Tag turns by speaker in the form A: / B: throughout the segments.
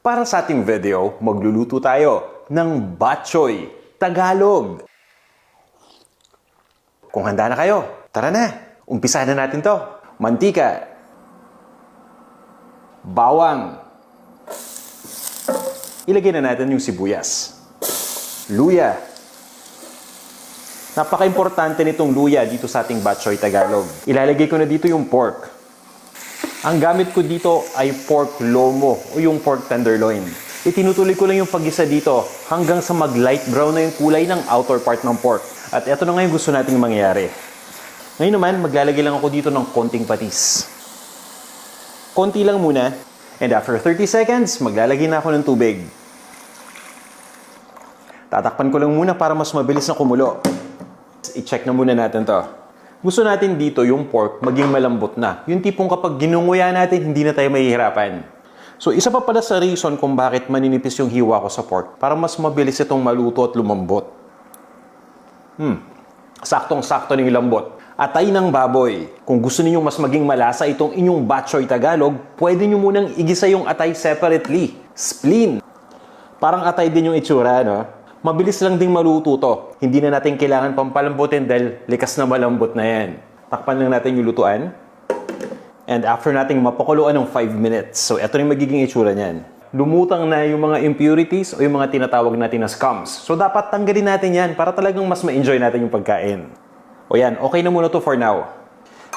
A: Para sa ating video, magluluto tayo ng bok choy Tagalog. Kung handa na kayo, tara na! Umpisahan na natin to. Mantika, bawang, ilagay na natin yung sibuyas, luya. Napaka-importante nitong luya dito sa ating bok choy Tagalog. Ilalagay ko na dito yung pork. Ang gamit ko dito ay pork lomo o yung pork tenderloin. Itinutuloy ko lang yung paggisa dito hanggang sa mag-light brown na yung kulay ng outer part ng pork. At eto na nga yung gusto nating mangyari. Ngayon naman, maglalagay lang ako dito ng konting patis. Konti lang muna. And after 30 seconds, maglalagay na ako ng tubig. Tatakpan ko lang muna para mas mabilis na kumulo. I-check na muna natin to. Gusto natin dito yung pork maging malambot na. Yung tipong kapag ginunguya natin, hindi na tayo mahihirapan. So, isa pa pala sa reason kung bakit maninipis yung hiwa ko sa pork para mas mabilis itong maluto at lumambot. Saktong-sakto ng lambot. Atay ng baboy. Kung gusto niyo mas maging malasa itong inyong bok choy Tagalog, pwede niyo munang igisa yung atay separately. Spleen. Parang atay din yung itsura, no? Mabilis lang ding maluto to. Hindi na natin kailangan pampalambutin dahil likas na malambot na yan. Takpan lang natin yung lutuan. And after nating mapakuluan ng 5 minutes, so eto na yung magiging itsura niyan. Lumutang na yung mga impurities o yung mga tinatawag natin na scums. So dapat tanggalin natin yan para talagang mas ma-enjoy natin yung pagkain. O yan, okay na muna to for now.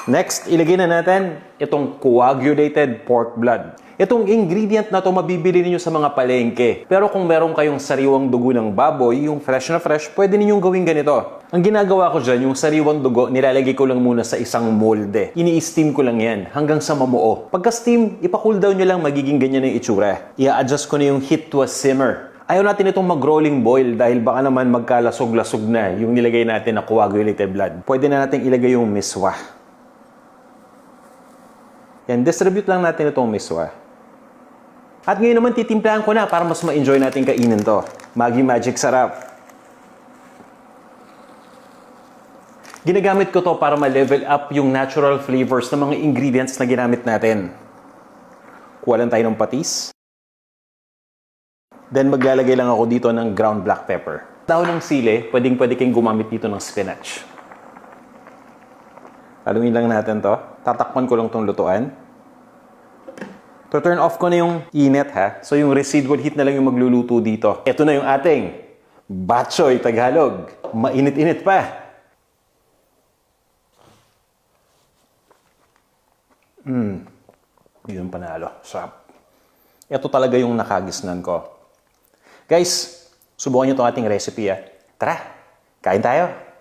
A: Next, ilagay na natin itong coagulated pork blood. Itong ingredient na to mabibili niyo sa mga palengke. Pero kung meron kayong sariwang dugo ng baboy, yung fresh na fresh, pwede ninyong gawin ganito. Ang ginagawa ko dyan, yung sariwang dugo, nilalagay ko lang muna sa isang molde. Ini-steam ko lang yan hanggang sa mamuo. Pagka-steam, ipa-cool down nyo lang, magiging ganyan ang itsura. I-adjust ko na yung heat to a simmer. Ayaw natin itong mag-rolling boil dahil baka naman magkalasog-lasog na yung nilagay natin na coagulated blood. Pwede na natin ilagay yung miswa. Yan, distribute lang natin itong miswa. At ngayon naman titimplahan ko na para mas ma-enjoy natin kainin to. Maggi Magic Sarap. Ginagamit ko to para ma-level up yung natural flavors ng mga ingredients na ginamit natin. Kuha lang tayo ng patis. Then maglalagay lang ako dito ng ground black pepper. Dahon ng sili, pwedeng-pwede kayong gumamit dito ng spinach. Haluin lang natin to. Tatakpan ko lang tong lutuan. To turn off ko na yung init ha. So yung residual heat na lang yung magluluto dito. Ito na yung ating bok choy Tagalog. Mainit-init pa. Yun panalo. Sarap. Ito talaga yung nakagisnan ko. Guys, subukan nyo itong ating recipe ha. Tara, kain tayo.